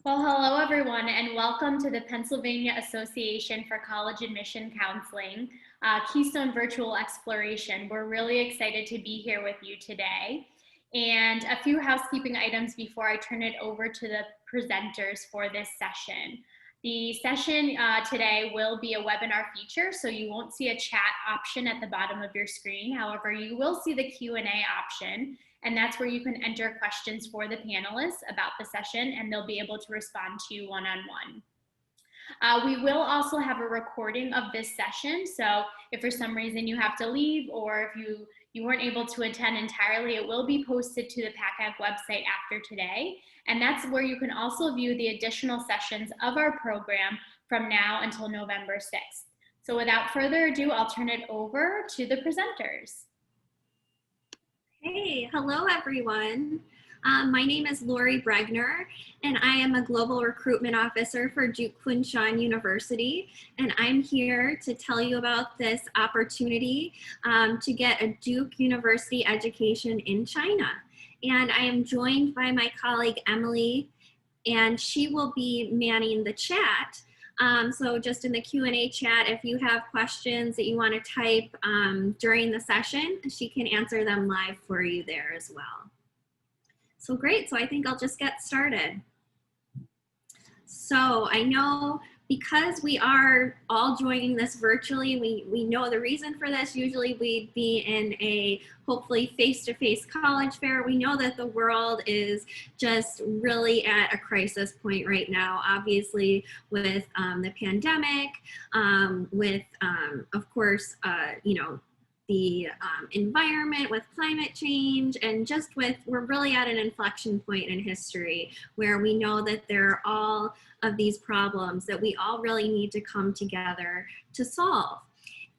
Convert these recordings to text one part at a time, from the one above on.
Well, hello everyone, and welcome to the Pennsylvania Association for College Admission Counseling Keystone Virtual Exploration. We're really excited to be here with you today. And a few housekeeping items before I turn it over to the presenters for this session. The session today will be a webinar feature, so you won't see a chat option at the bottom of your screen. However, you will see the Q&A option, and that's where you can enter questions for the panelists about the session, and they'll be able to respond to you one-on-one. We will also have a recording of this session, so if for some reason you have to leave or if you weren't able to attend entirely, it will be posted to the PACAC website after today, and that's where you can also view the additional sessions of our program from now until November 6th. So without further ado, I'll turn it over to the presenters. Hey, hello everyone. My name is Lori Bregner, and I am a Global Recruitment Officer for Duke Kunshan University, and I'm here to tell you about this opportunity to get a Duke University education in China. And I am joined by my colleague Emily, and she will be manning the chat. So just in the Q&A chat, if you have questions that you want to type during the session, she can answer them live for you there as well. So great, so I think I'll just get started. So I know because we are all joining this virtually, we know the reason for this. Usually we'd be in a hopefully face-to-face college fair. We know that the world is just really at a crisis point right now, obviously with the pandemic, with of course, you know, the environment, with climate change, and just with, we're really at an inflection point in history where we know that there are all of these problems that we all really need to come together to solve.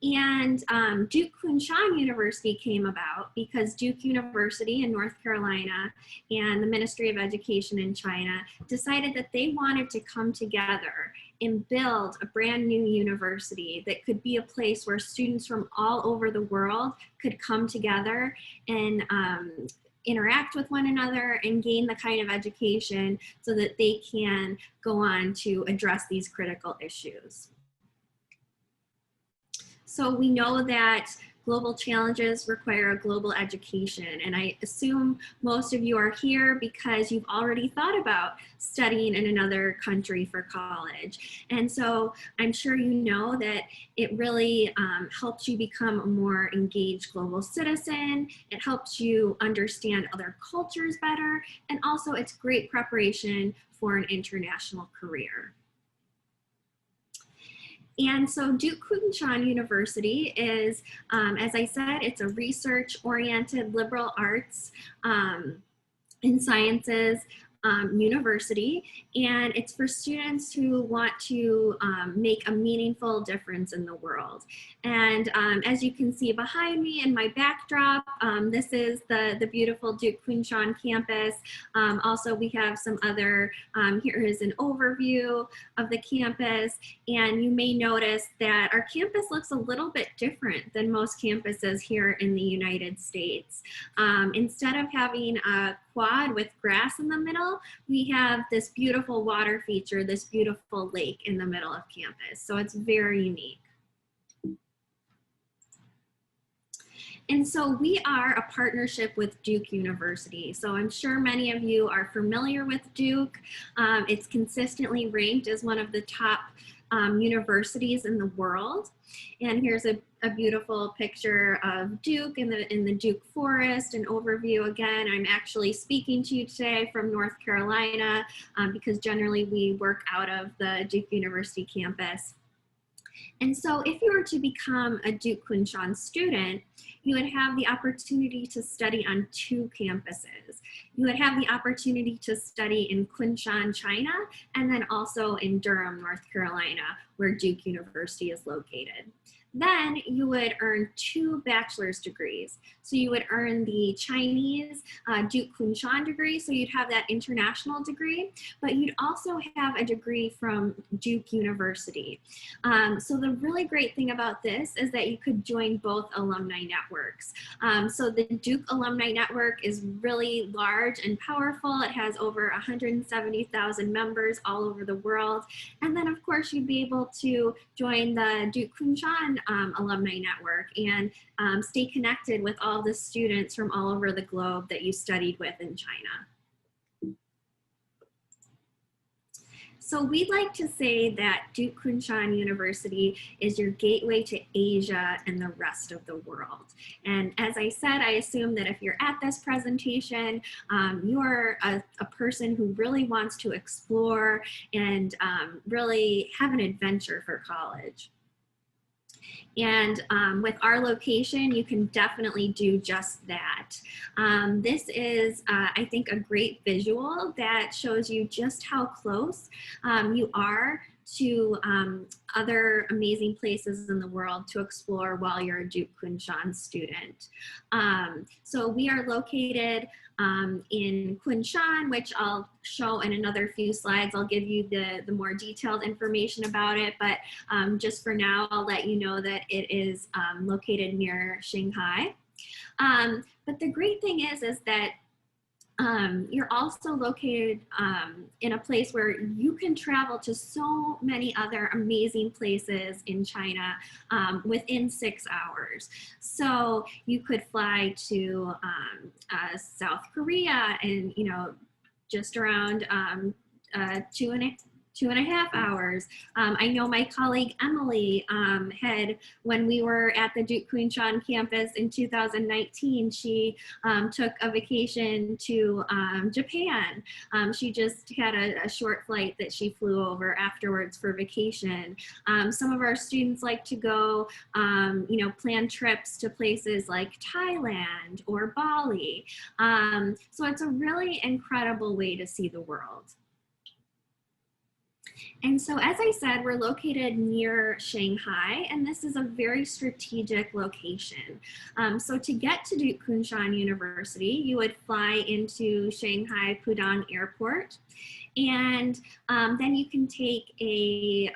And Duke Kunshan University came about because Duke University in North Carolina and the Ministry of Education in China decided that they wanted to come together and build a brand new university that could be a place where students from all over the world could come together and interact with one another and gain the kind of education so that they can go on to address these critical issues. So we know that global challenges require a global education, and I assume most of you are here because you've already thought about studying in another country for college. And so I'm sure you know that it really helps you become a more engaged global citizen. It helps you understand other cultures better, and also it's great preparation for an international career. And so Duke Kunshan University is, as I said, it's a research-oriented liberal arts and sciences university, and it's for students who want to make a meaningful difference in the world. And as you can see behind me in my backdrop, this is the beautiful Duke Kunshan campus. Also, we have some other, here is an overview of the campus, and you may notice that our campus looks a little bit different than most campuses here in the United States. Instead of having a quad with grass in the middle, we have this beautiful water feature, this beautiful lake in the middle of campus. So it's very unique. And so we are a partnership with Duke University. So I'm sure many of you are familiar with Duke. It's consistently ranked as one of the top universities in the world. And here's a beautiful picture of Duke in the Duke Forest, an overview. Again, I'm actually speaking to you today from North Carolina because generally we work out of the Duke University campus. And so if you were to become a Duke Kunshan student, you would have the opportunity to study on 2 campuses. You would have the opportunity to study in Kunshan, China, and then also in Durham, North Carolina, where Duke University is located. Then you would earn 2 bachelor's degrees. So you would earn the Chinese Duke Kunshan degree, so you'd have that international degree, but you'd also have a degree from Duke University. So the really great thing about this is that you could join both alumni networks. So the Duke Alumni Network is really large and powerful. It has over 170,000 members all over the world. And then of course you'd be able to join the Duke Kunshan Alumni Network and stay connected with all the students from all over the globe that you studied with in China. So we'd like to say that Duke Kunshan University is your gateway to Asia and the rest of the world. And as I said, I assume that if you're at this presentation, you're a person who really wants to explore and really have an adventure for college. And with our location, you can definitely do just that. This is, I think, a great visual that shows you just how close you are to other amazing places in the world to explore while you're a Duke Kunshan student. So we are located in Kunshan, which I'll show in another few slides. I'll give you the more detailed information about it, but just for now, I'll let you know that it is located near Shanghai. But the great thing is that you're also located in a place where you can travel to so many other amazing places in China within 6 hours. So you could fly to South Korea and, you know, just around 2.5 hours. I know my colleague Emily had, when we were at the Duke Kunshan campus in 2019, she took a vacation to Japan. She just had a short flight that she flew over afterwards for vacation. Some of our students like to go, you know, plan trips to places like Thailand or Bali. So it's a really incredible way to see the world. And so, as I said, we're located near Shanghai, and this is a very strategic location. So to get to Duke Kunshan University, you would fly into Shanghai Pudong Airport, and then you can take a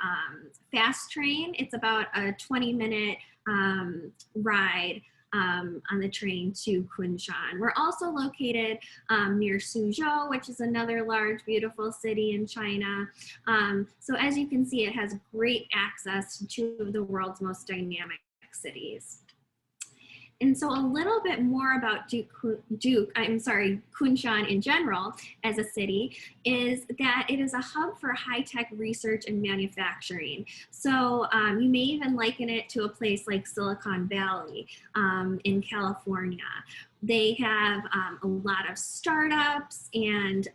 fast train. It's about a 20-minute ride on the train to Kunshan. We're also located near Suzhou, which is another large, beautiful city in China. So as you can see, it has great access to two of the world's most dynamic cities. And so a little bit more about Kunshan in general as a city is that it is a hub for high-tech research and manufacturing. So you may even liken it to a place like Silicon Valley in California. They have a lot of startups and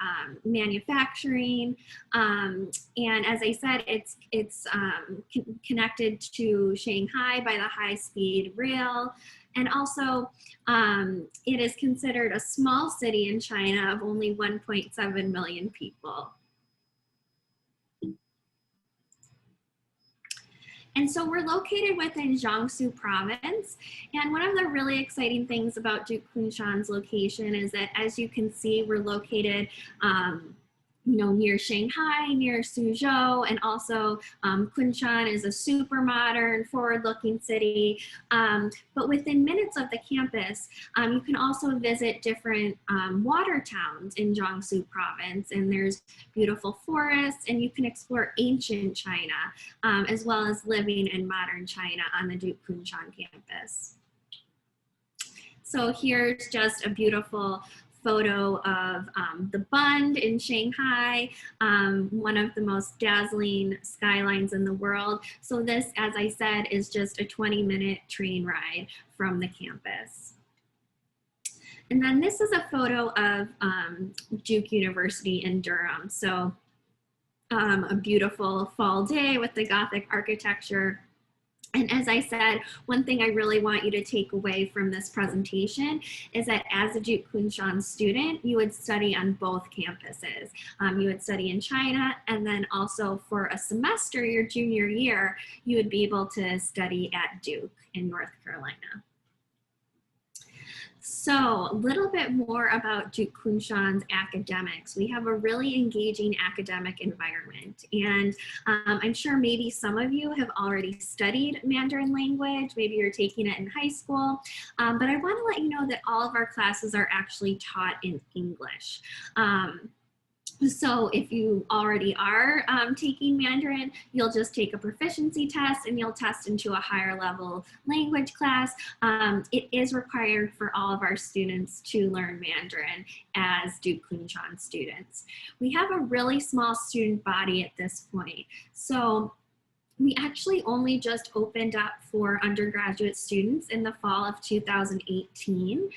manufacturing. And as I said, it's connected to Shanghai by the high-speed rail. And also, it is considered a small city in China of only 1.7 million people. And so we're located within Jiangsu province. And one of the really exciting things about Duke Kunshan's location is that, as you can see, we're located near Shanghai, near Suzhou, and also Kunshan is a super modern, forward-looking city. But within minutes of the campus, you can also visit different water towns in Jiangsu province, and there's beautiful forests, and you can explore ancient China, as well as living in modern China on the Duke Kunshan campus. So here's just a beautiful photo of the Bund in Shanghai, one of the most dazzling skylines in the world. So this, as I said, is just a 20-minute train ride from the campus. And then this is a photo of Duke University in Durham. So a beautiful fall day with the Gothic architecture. And as I said, one thing I really want you to take away from this presentation is that as a Duke Kunshan student, you would study on both campuses. You would study in China, and then also for a semester, your junior year, you would be able to study at Duke in North Carolina. So a little bit more about Duke Kunshan's academics. We have a really engaging academic environment, and I'm sure maybe some of you have already studied Mandarin language, maybe you're taking it in high school, but I want to let you know that all of our classes are actually taught in English. So if you already are taking Mandarin, you'll just take a proficiency test and you'll test into a higher level language class. It is required for all of our students to learn Mandarin as Duke Kunshan students. We have a really small student body at this point. So we actually only just opened up for undergraduate students in the fall of 2018.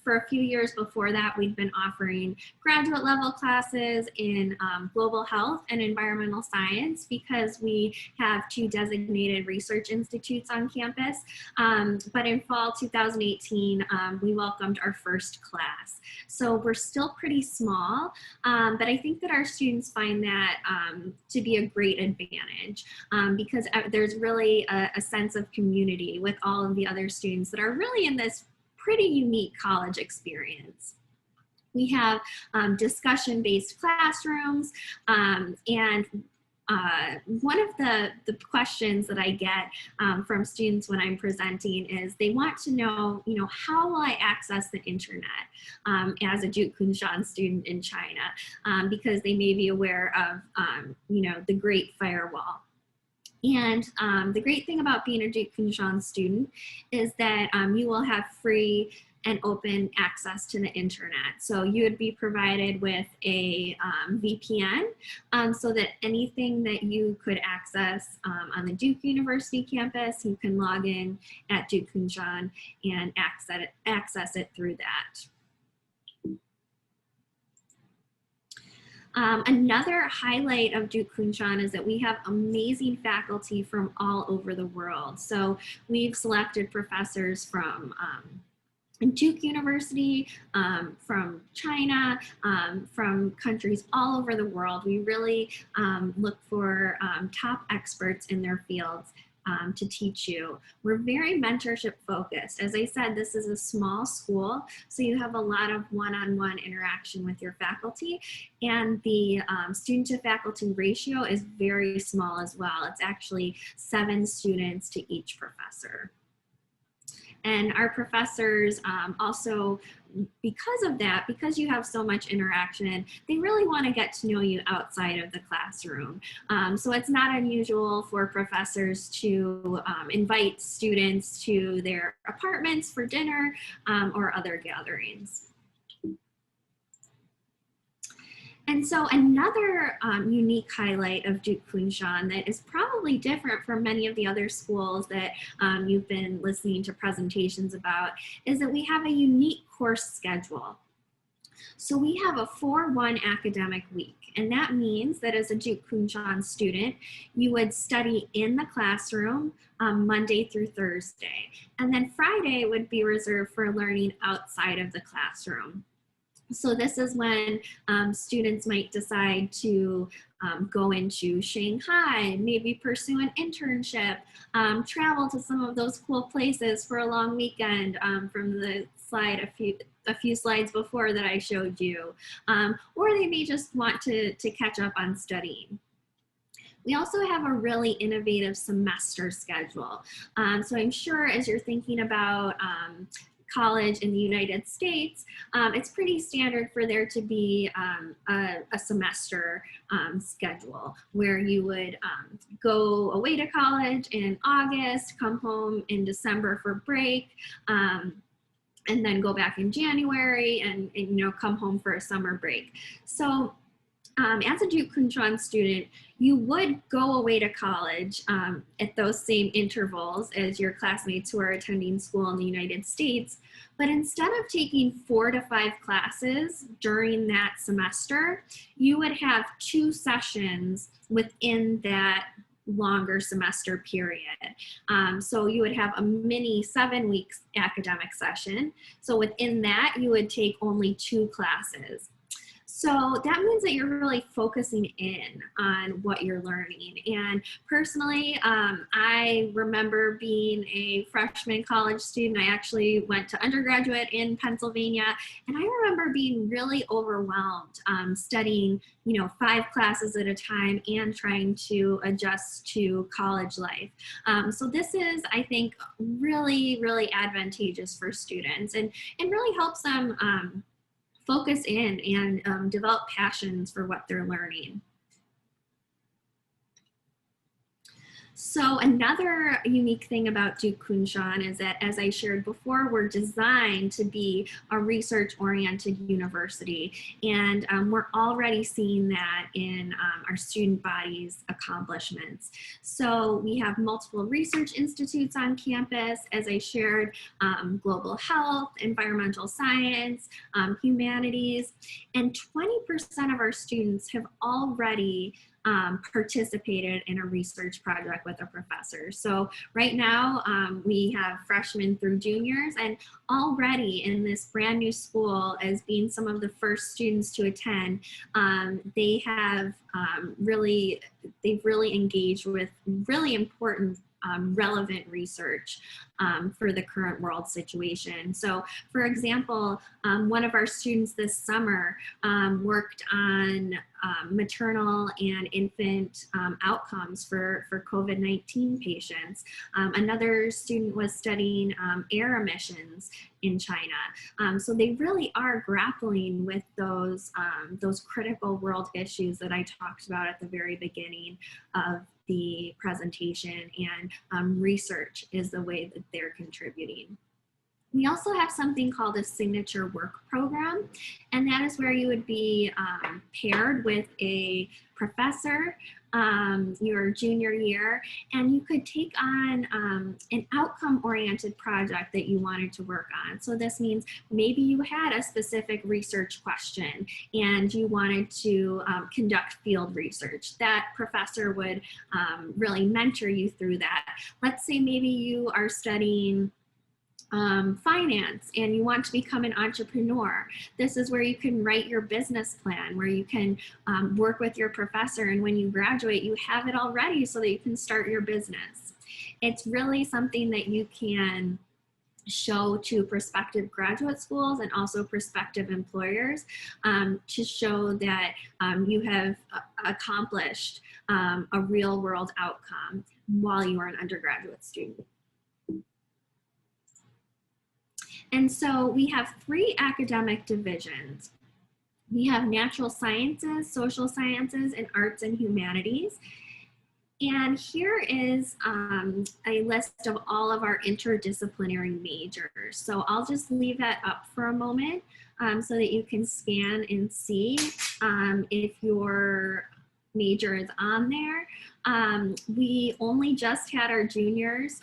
For a few years before that, we'd been offering graduate level classes in global health and environmental science because we have 2 designated research institutes on campus. But in fall 2018, we welcomed our first class. So we're still pretty small, but I think that our students find that to be a great advantage. Because there's really a sense of community with all of the other students that are really in this pretty unique college experience. We have discussion-based classrooms, and one of the questions that I get from students when I'm presenting is they want to know, how will I access the internet as a Duke Kunshan student in China, because they may be aware of, the Great Firewall. And the great thing about being a Duke Kunshan student is that you will have free and open access to the internet. So you would be provided with a VPN so that anything that you could access on the Duke University campus, you can log in at Duke Kunshan and access it through that. Another highlight of Duke Kunshan is that we have amazing faculty from all over the world. So we've selected professors from Duke University, from China, from countries all over the world. We really look for top experts in their fields to teach you. We're very mentorship focused. As I said, this is a small school, so you have a lot of one-on-one interaction with your faculty, and the student to faculty ratio is very small as well. It's actually 7 students to each professor. And our professors also, because of that, because you have so much interaction, they really want to get to know you outside of the classroom. So it's not unusual for professors to invite students to their apartments for dinner or other gatherings. And so another unique highlight of Duke Kunshan that is probably different from many of the other schools that you've been listening to presentations about is that we have a unique course schedule. So we have a 4-1 academic week, and that means that as a Duke Kunshan student, you would study in the classroom Monday through Thursday, and then Friday would be reserved for learning outside of the classroom. So this is when students might decide to go into Shanghai, maybe pursue an internship, travel to some of those cool places for a long weekend from the slide a few slides before that I showed you. Or they may just want to catch up on studying. We also have a really innovative semester schedule. So I'm sure as you're thinking about college in the United States, it's pretty standard for there to be a semester schedule where you would go away to college in August, come home in December for break, and then go back in January and come home for a summer break. So as a Duke Kunshan student, you would go away to college at those same intervals as your classmates who are attending school in the United States, but instead of taking 4 to 5 classes during that semester, you would have 2 sessions within that longer semester period. So you would have a mini 7-week academic session. So within that, you would take only 2 classes. So that means that you're really focusing in on what you're learning. And personally, I remember being a freshman college student. I actually went to undergraduate in Pennsylvania, and I remember being really overwhelmed studying, 5 classes at a time and trying to adjust to college life. So this is, I think, really, really advantageous for students and really helps them focus in and develop passions for what they're learning. So another unique thing about Duke Kunshan is that, as I shared before, we're designed to be a research-oriented university, and we're already seeing that in our student body's accomplishments. So we have multiple research institutes on campus, as I shared, global health, environmental science, humanities, and 20% of our students have already participated in a research project with a professor. So right now we have freshmen through juniors, and already in this brand new school, as being some of the first students to attend, they have really engaged with really important relevant research for the current world situation. So for example, one of our students this summer worked on maternal and infant outcomes for COVID-19 patients. Another student was studying air emissions in China. So they really are grappling with those critical world issues that I talked about at the very beginning of the presentation, and research is the way that they're contributing. We also have something called a signature work program, and that is where you would be paired with a professor your junior year, and you could take on an outcome-oriented project that you wanted to work on. So this means maybe you had a specific research question and you wanted to conduct field research. That professor would really mentor you through that. Let's say maybe you are studying finance and you want to become an entrepreneur. This is where you can write your business plan, where you can work with your professor, and when you graduate you have it all ready so that you can start your business. It's really something that you can show to prospective graduate schools and also prospective employers to show that you have accomplished a real world outcome while you are an undergraduate student. And so we have 3 academic divisions. We have natural sciences, social sciences, and arts and humanities. And here is a list of all of our interdisciplinary majors. So I'll just leave that up for a moment so that you can scan and see if your major is on there. We only just had our juniors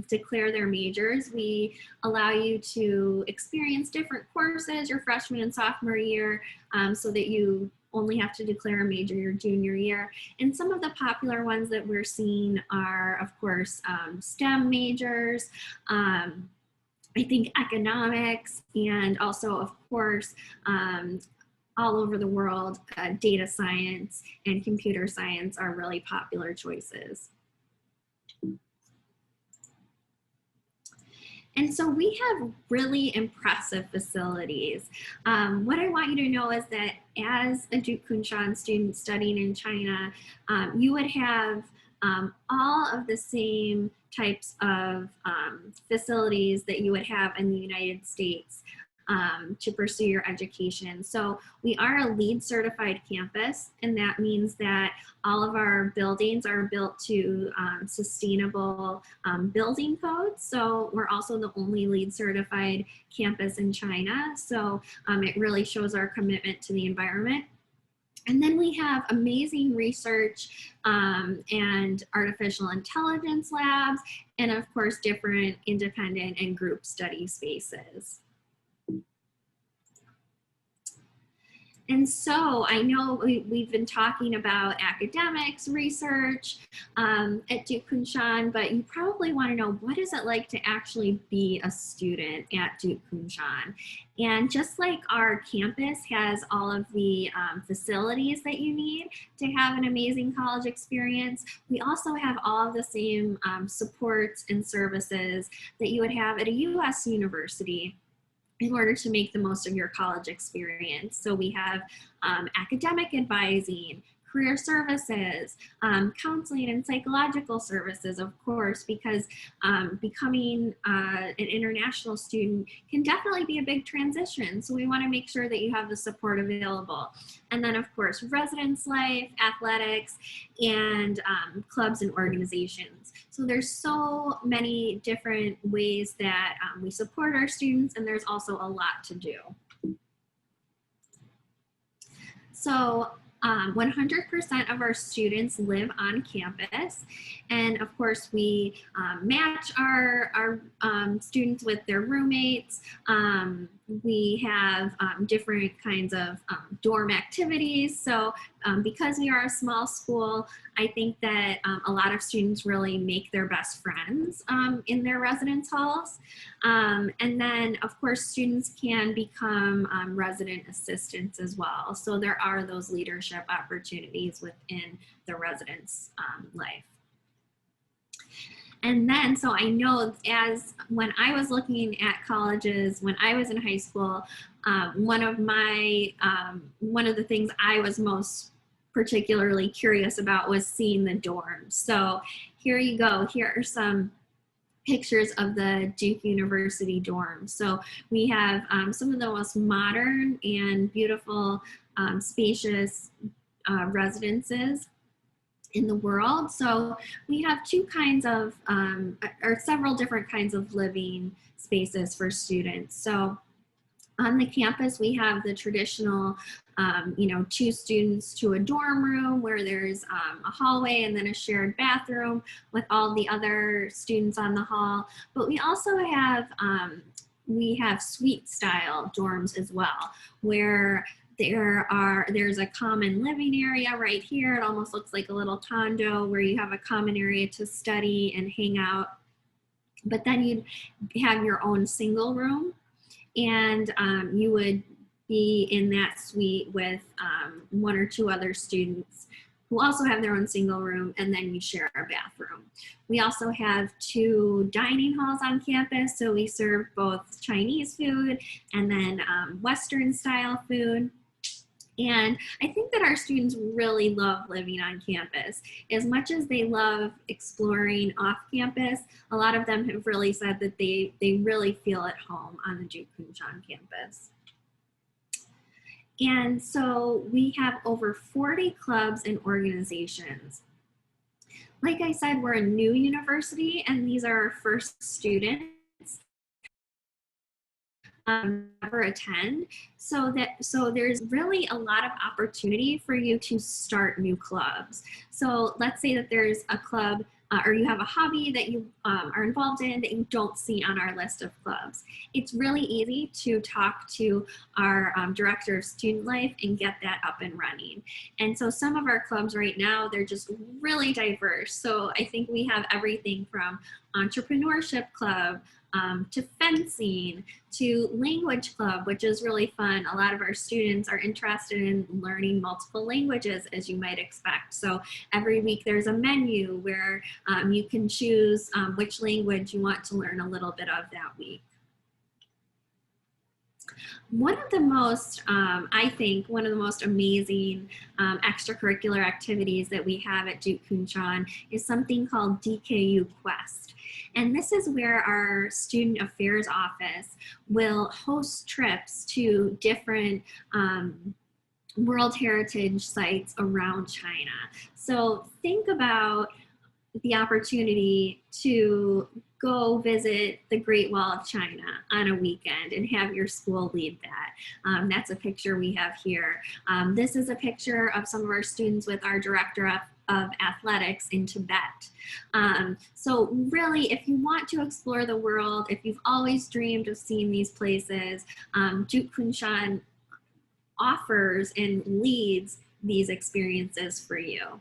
declare their majors. We allow you to experience different courses your freshman and sophomore year so that you only have to declare a major your junior year. And some of the popular ones that we're seeing are, of course, STEM majors, I think economics, and also, of course, all over the world, data science and computer science are really popular choices. And so we have really impressive facilities. What I want you to know is that as a Duke Kunshan student studying in China, you would have all of the same types of facilities that you would have in the United States to pursue your education. So we are a LEED certified campus, and that means that all of our buildings are built to sustainable building codes. So we're also the only LEED certified campus in China. So it really shows our commitment to the environment. And then we have amazing research and artificial intelligence labs, and of course, different independent and group study spaces. And so I know we've been talking about academics, research at Duke Kunshan, but you probably want to know, what is it like to actually be a student at Duke Kunshan? And just like our campus has all of the facilities that you need to have an amazing college experience, we also have all of the same supports and services that you would have at a U.S. university in order to make the most of your college experience. So we have academic advising, career services, counseling and psychological services, of course, because becoming an international student can definitely be a big transition. So we want to make sure that you have the support available. And then, of course, residence life, athletics, and clubs and organizations. So there's so many different ways that we support our students, and there's also a lot to do. So 100% of our students live on campus, and of course we match our students with their roommates. We have different kinds of dorm activities. So because we are a small school, I think that a lot of students really make their best friends in their residence halls. And then, of course, students can become resident assistants as well. So there are those leadership opportunities within the residence life. And then, so I know when I was looking at colleges, when I was in high school, one of the things I was most particularly curious about was seeing the dorms. So here you go. Here are some pictures of the Duke University dorms. So we have some of the most modern and beautiful, spacious residences in the world. So we have two kinds of, or several different kinds of living spaces for students. So on the campus, we have the traditional, 2 students to a dorm room where there's a hallway and then a shared bathroom with all the other students on the hall. But we also have, suite style dorms as well, where there's a common living area right here. It almost looks like a little condo where you have a common area to study and hang out. But then you'd have your own single room, and you would be in that suite with 1 or 2 other students who also have their own single room, and then you share a bathroom. We also have 2 dining halls on campus, so we serve both Chinese food and then Western style food. And I think that our students really love living on campus. As much as they love exploring off campus, a lot of them have really said that they really feel at home on the Duke Kunshan campus. And so we have over 40 clubs and organizations. Like I said, we're a new university, and these are our first students ever attend. So there's really a lot of opportunity for you to start new clubs. So let's say that there's a club or you have a hobby that you are involved in that you don't see on our list of clubs. It's really easy to talk to our director of student life and get that up and running. And so some of our clubs right now, they're just really diverse. So I think we have everything from entrepreneurship club, to fencing, to language club, which is really fun. A lot of our students are interested in learning multiple languages, as you might expect. So every week there's a menu where you can choose which language you want to learn a little bit of that week. One of the most, I think, one of the most amazing extracurricular activities that we have at Duke Kunshan is something called DKU Quest. And this is where our Student Affairs Office will host trips to different World Heritage sites around China. So think about the opportunity to go visit the Great Wall of China on a weekend and have your school lead that. That's a picture we have here. This is a picture of some of our students with our director of athletics in Tibet. So really, if you want to explore the world, if you've always dreamed of seeing these places, Duke Kunshan offers and leads these experiences for you.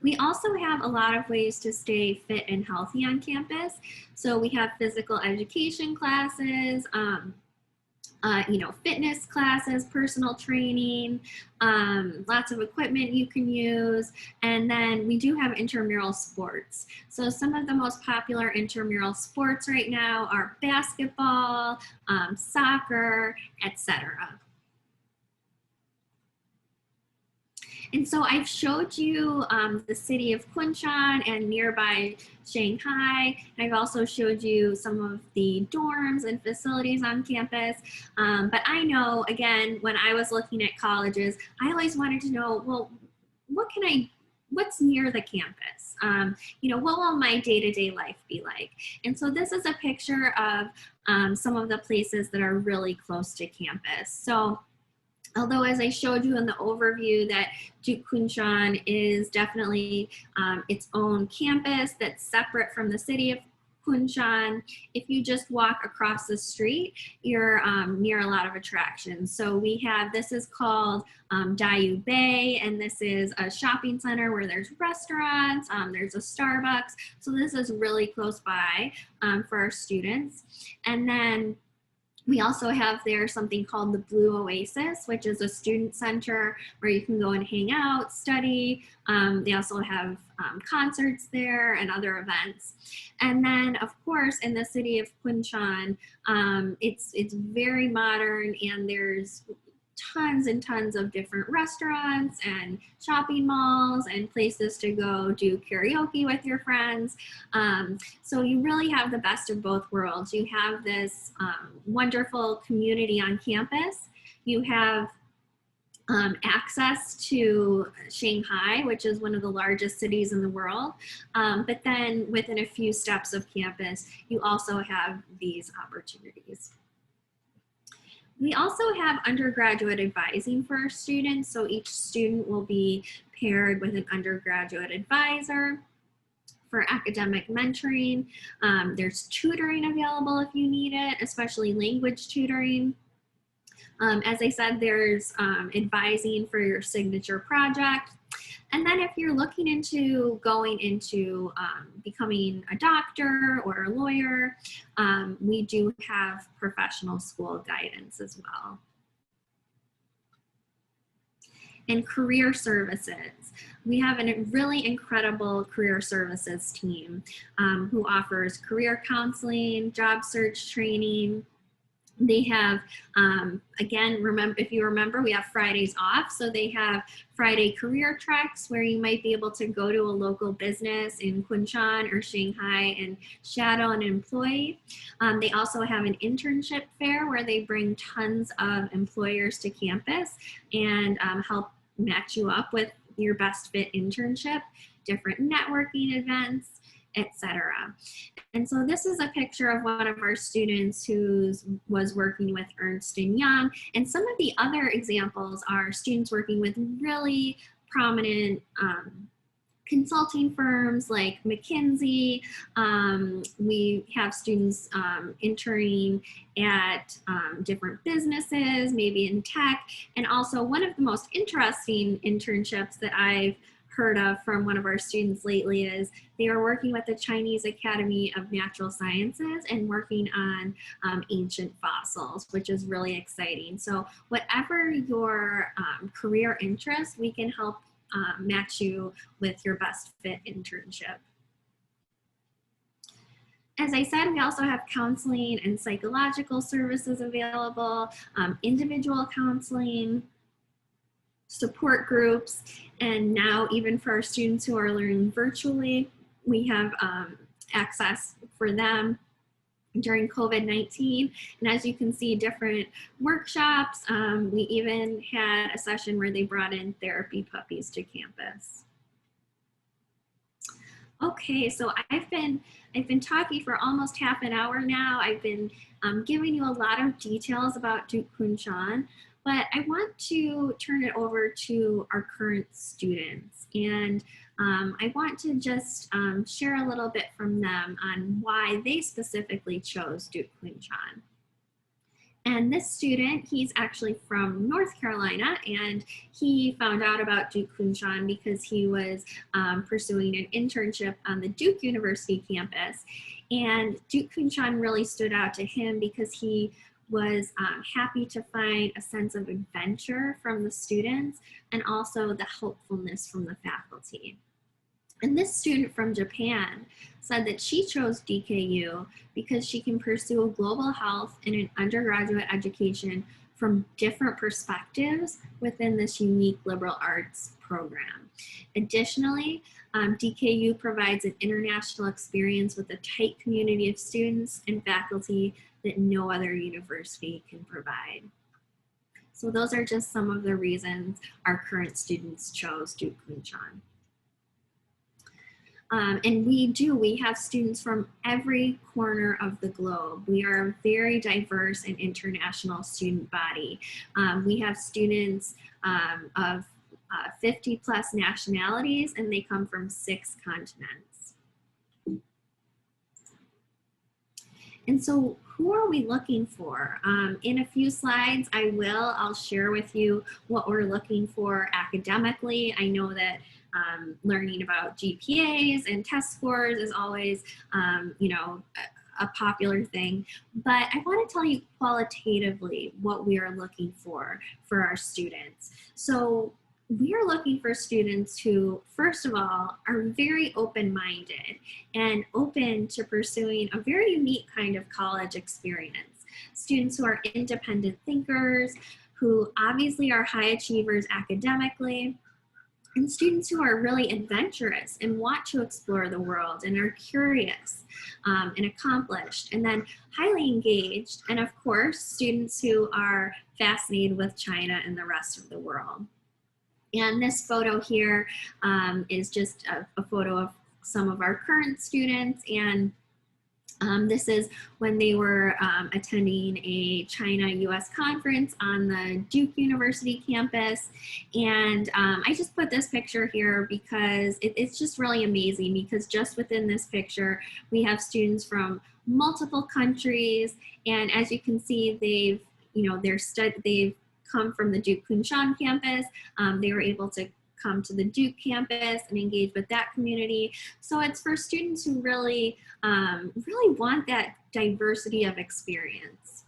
We also have a lot of ways to stay fit and healthy on campus. So we have physical education classes, fitness classes, personal training, lots of equipment you can use. And then we do have intramural sports. So some of the most popular intramural sports right now are basketball, soccer, etc. And so I've showed you the city of Kunshan and nearby Shanghai. I've also showed you some of the dorms and facilities on campus. But I know, again, when I was looking at colleges, I always wanted to know, well, what's near the campus? What will my day-to-day life be like? And so this is a picture of some of the places that are really close to campus. So although, as I showed you in the overview, that Duke Kunshan is definitely its own campus that's separate from the city of Kunshan, if you just walk across the street, you're near a lot of attractions. So we have, this is called DKU Bay, and this is a shopping center where there's restaurants, there's a Starbucks. So this is really close by for our students. And then we also have there something called the Blue Oasis, which is a student center where you can go and hang out, study. They also have concerts there and other events. And then, of course, in the city of Kunshan, it's very modern, and there's tons and tons of different restaurants and shopping malls and places to go do karaoke with your friends. So you really have the best of both worlds. You have this wonderful community on campus. You have access to Shanghai, which is one of the largest cities in the world. But then within a few steps of campus, you also have these opportunities. We also have undergraduate advising for our students. So each student will be paired with an undergraduate advisor for academic mentoring. There's tutoring available if you need it, especially language tutoring. As I said, there's advising for your signature project. And then if you're looking into going into becoming a doctor or a lawyer, we do have professional school guidance as well. And career services. We have a really incredible career services team who offers career counseling, job search training. They have, again, if you remember, we have Fridays off. So they have Friday career treks where you might be able to go to a local business in Kunshan or Shanghai and shadow an employee. They also have an internship fair where they bring tons of employers to campus and help match you up with your best fit internship, different networking events, etc. And so this is a picture of one of our students who was working with Ernst & Young. And some of the other examples are students working with really prominent consulting firms like McKinsey. We have students interning at different businesses, maybe in tech. And also one of the most interesting internships that I've heard of from one of our students lately is they are working with the Chinese Academy of Natural Sciences and working on ancient fossils, which is really exciting. So whatever your career interest, we can help match you with your best fit internship. As I said, we also have counseling and psychological services available, individual counseling, support groups, and now even for our students who are learning virtually, we have access for them during COVID-19. And as you can see, different workshops. We even had a session where they brought in therapy puppies to campus. Okay, so I've been talking for almost half an hour now. I've been giving you a lot of details about Duke Kunshan. But I want to turn it over to our current students, and I want to just share a little bit from them on why they specifically chose Duke Kunshan. And this student, he's actually from North Carolina, and he found out about Duke Kunshan because he was pursuing an internship on the Duke University campus. And Duke Kunshan really stood out to him because he was happy to find a sense of adventure from the students and also the helpfulness from the faculty. And this student from Japan said that she chose DKU because she can pursue global health in an undergraduate education from different perspectives within this unique liberal arts program. Additionally, DKU provides an international experience with a tight community of students and faculty that no other university can provide. So those are just some of the reasons our current students chose Duke Kunshan. And we have students from every corner of the globe. We are a very diverse and international student body. We have students of 50 plus nationalities, and they come from 6 continents. And so who are we looking for? In a few slides, I'll share with you what we're looking for academically. I know that learning about GPAs and test scores is always, a popular thing, but I want to tell you qualitatively what we are looking for our students. So we are looking for students who, first of all, are very open-minded and open to pursuing a very unique kind of college experience. Students who are independent thinkers, who obviously are high achievers academically, and students who are really adventurous and want to explore the world and are curious and accomplished, and then highly engaged, and of course, students who are fascinated with China and the rest of the world. And this photo here is just a photo of some of our current students, and this is when they were attending a China-US conference on the Duke University campus. And I just put this picture here because it's just really amazing, because just within this picture, we have students from multiple countries. And as you can see, they've come from the Duke Kunshan campus. They were able to come to the Duke campus and engage with that community. So it's for students who really want that diversity of experience.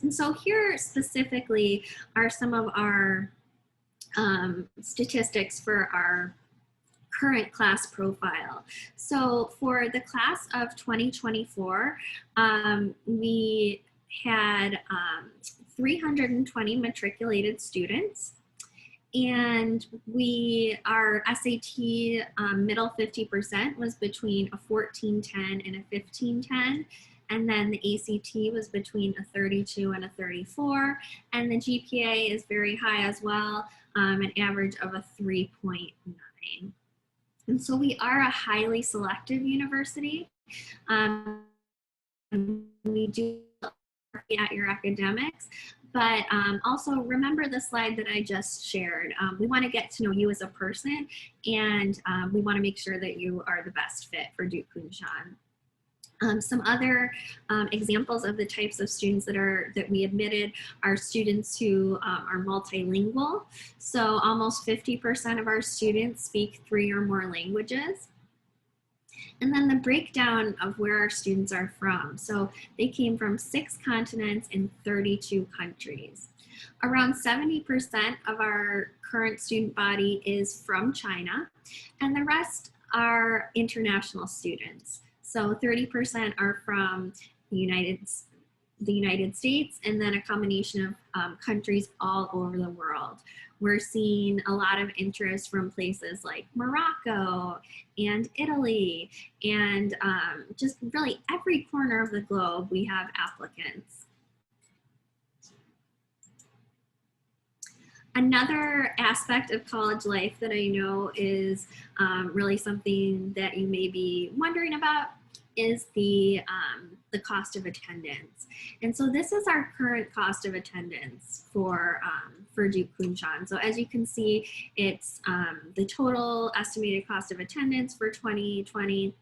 And so here specifically are some of our statistics for our current class profile. So for the class of 2024, we had 320 matriculated students. And our SAT middle 50% was between a 1410 and a 1510. And then the ACT was between a 32 and a 34. And the GPA is very high as well, an average of a 3.9. And so we are a highly selective university. We do look at your academics, but also remember the slide that I just shared. We want to get to know you as a person, and we want to make sure that you are the best fit for Duke Kunshan. Some other examples of the types of students that we admitted are students who are multilingual. So almost 50% of our students speak 3 or more languages. And then the breakdown of where our students are from. So they came from 6 continents in 32 countries. Around 70% of our current student body is from China, and the rest are international students. So 30% are from the United States, and then a combination of countries all over the world. We're seeing a lot of interest from places like Morocco and Italy, and just really every corner of the globe we have applicants. Another aspect of college life that I know is really something that you may be wondering about is the cost of attendance. And so this is our current cost of attendance for Duke Kunshan. So as you can see, it's the total estimated cost of attendance for 2020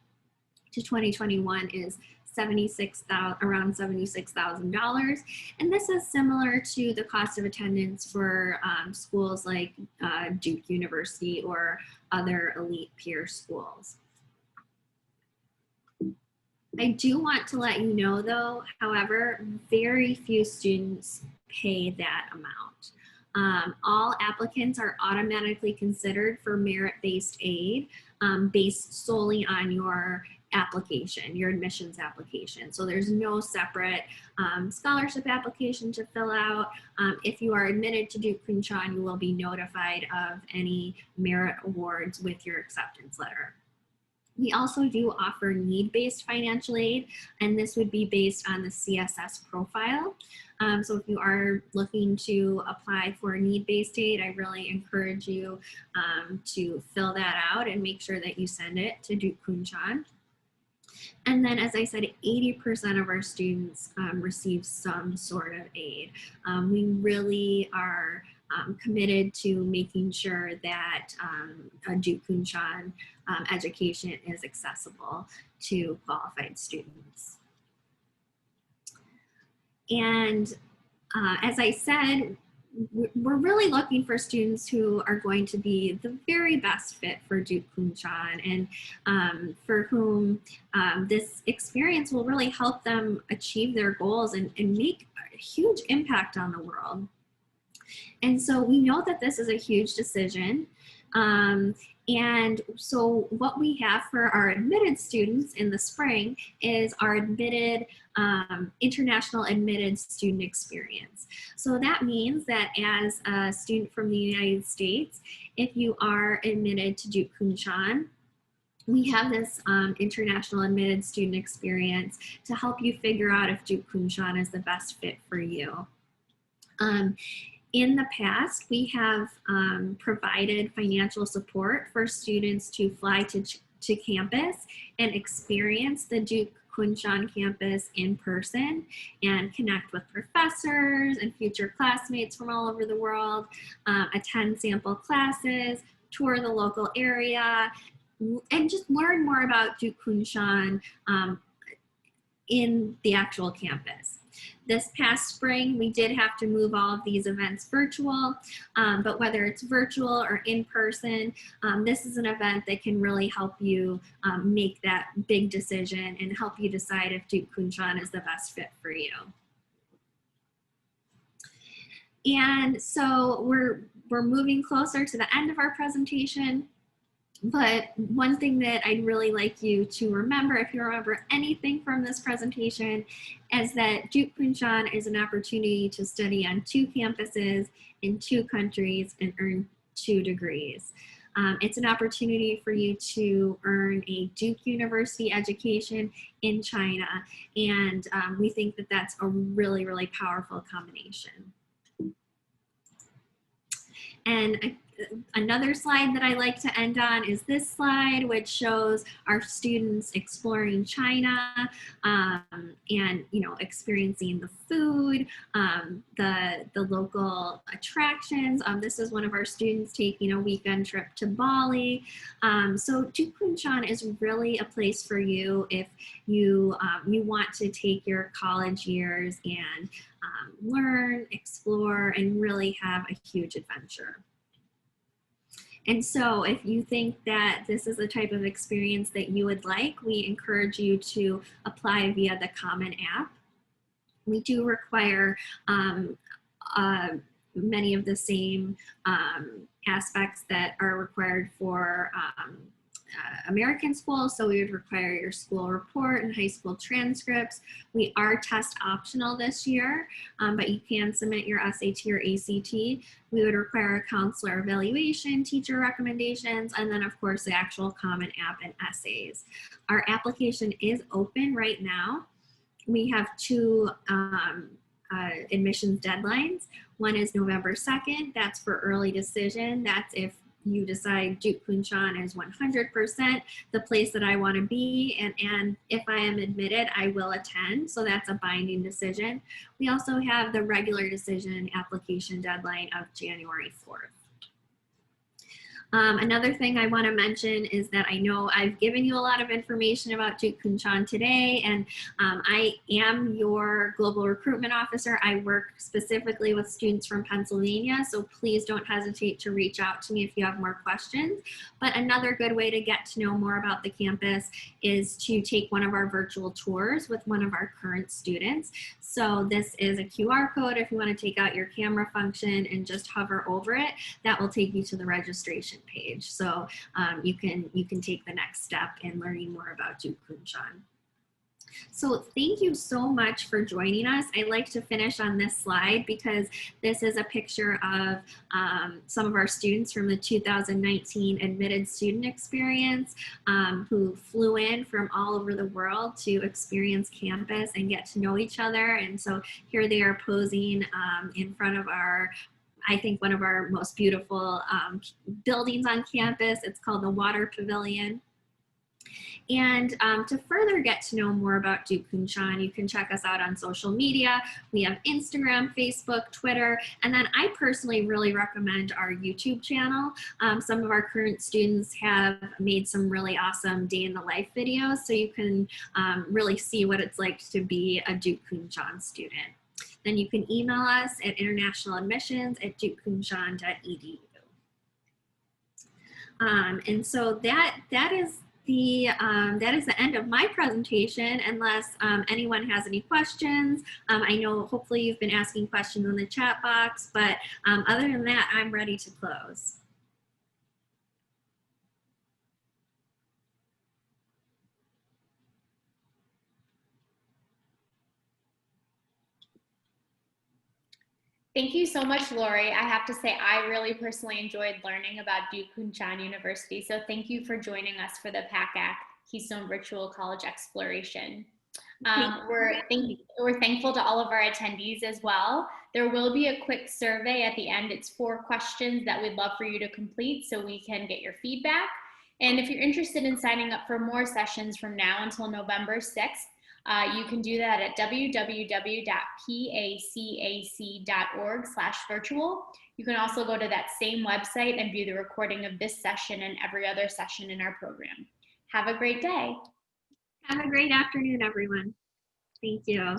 to 2021 is around $76,000. And this is similar to the cost of attendance for schools like Duke University or other elite peer schools. I do want to let you know though, however, very few students pay that amount. All applicants are automatically considered for merit-based aid based solely on your application, your admissions application. So there's no separate scholarship application to fill out. If you are admitted to Duke Kunshan, you will be notified of any merit awards with your acceptance letter. We also do offer need-based financial aid, and this would be based on the CSS profile. So if you are looking to apply for need-based aid, I really encourage you to fill that out and make sure that you send it to Duke Kunshan. And then, as I said, 80% of our students receive some sort of aid. We really are committed to making sure that a Duke Kunshan education is accessible to qualified students. And as I said, we're really looking for students who are going to be the very best fit for Duke Kunshan and for whom this experience will really help them achieve their goals and make a huge impact on the world. And so we know that this is a huge decision. And so what we have for our admitted students in the spring is our admitted, international admitted student experience. So that means that as a student from the United States, if you are admitted to Duke Kunshan, we have this international admitted student experience to help you figure out if Duke Kunshan is the best fit for you. In the past, we have provided financial support for students to fly to campus and experience the Duke Kunshan campus in person and connect with professors and future classmates from all over the world, attend sample classes, tour the local area, and just learn more about Duke Kunshan in the actual campus. This past spring, we did have to move all of these events virtual, but whether it's virtual or in person, this is an event that can really help you make that big decision and help you decide if Duke Kunshan is the best fit for you. And so we're moving closer to the end of our presentation. But one thing that I'd really like you to remember, if you remember anything from this presentation, is that Duke Kunshan is an opportunity to study on 2 campuses in 2 countries and earn 2 degrees. It's an opportunity for you to earn a Duke University education in China, and we think that that's a really, really powerful combination. And another slide that I like to end on is this slide, which shows our students exploring China and experiencing the food, the local attractions. This is one of our students taking a weekend trip to Bali. So Duke Kunshan is really a place for you if you want to take your college years and learn, explore, and really have a huge adventure. And so if you think that this is the type of experience that you would like, we encourage you to apply via the Common App. We do require many of the same aspects that are required for American schools. So we would require your school report and high school transcripts. We are test optional this year, but you can submit your SAT or ACT. We would require a counselor evaluation, teacher recommendations, and then of course the actual Common App and essays. Our application is open right now. We have 2 admissions deadlines. One is November 2nd. That's for early decision. That's if you decide Duke Kunshan is 100% the place that I want to be, and if I am admitted, I will attend. So that's a binding decision. We also have the regular decision application deadline of January 4th. Another thing I want to mention is that I know I've given you a lot of information about Duke Kunshan today, and I am your global recruitment officer. I work specifically with students from Pennsylvania, so please don't hesitate to reach out to me if you have more questions. But another good way to get to know more about the campus is to take one of our virtual tours with one of our current students. So this is a QR code. If you want to take out your camera function and just hover over it, that will take you to the registration page. So you can take the next step in learning more about Duke Kunshan. So thank you so much for joining us. I like to finish on this slide because this is a picture of some of our students from the 2019 admitted student experience who flew in from all over the world to experience campus and get to know each other. And so here they are posing in front of I think one of our most beautiful buildings on campus. It's called the Water Pavilion. And to further get to know more about Duke Kunshan, you can check us out on social media. We have Instagram, Facebook, Twitter, and then I personally really recommend our YouTube channel. Some of our current students have made some really awesome day in the life videos, so you can really see what it's like to be a Duke Kunshan student. Then you can email us at internationaladmissions@dukekunshan.edu. And so that is the end of my presentation, unless anyone has any questions. I know hopefully you've been asking questions in the chat box, but other than that, I'm ready to close. Thank you so much, Lori. I have to say, I really personally enjoyed learning about Duke Kunshan University. So thank you for joining us for the PACAC Keystone Virtual College Exploration. We're thankful to all of our attendees as well. There will be a quick survey at the end. It's 4 questions that we'd love for you to complete so we can get your feedback. And if you're interested in signing up for more sessions from now until November 6th, you can do that at www.pacac.org/virtual. You can also go to that same website and view the recording of this session and every other session in our program. Have a great day. Have a great afternoon, everyone. Thank you.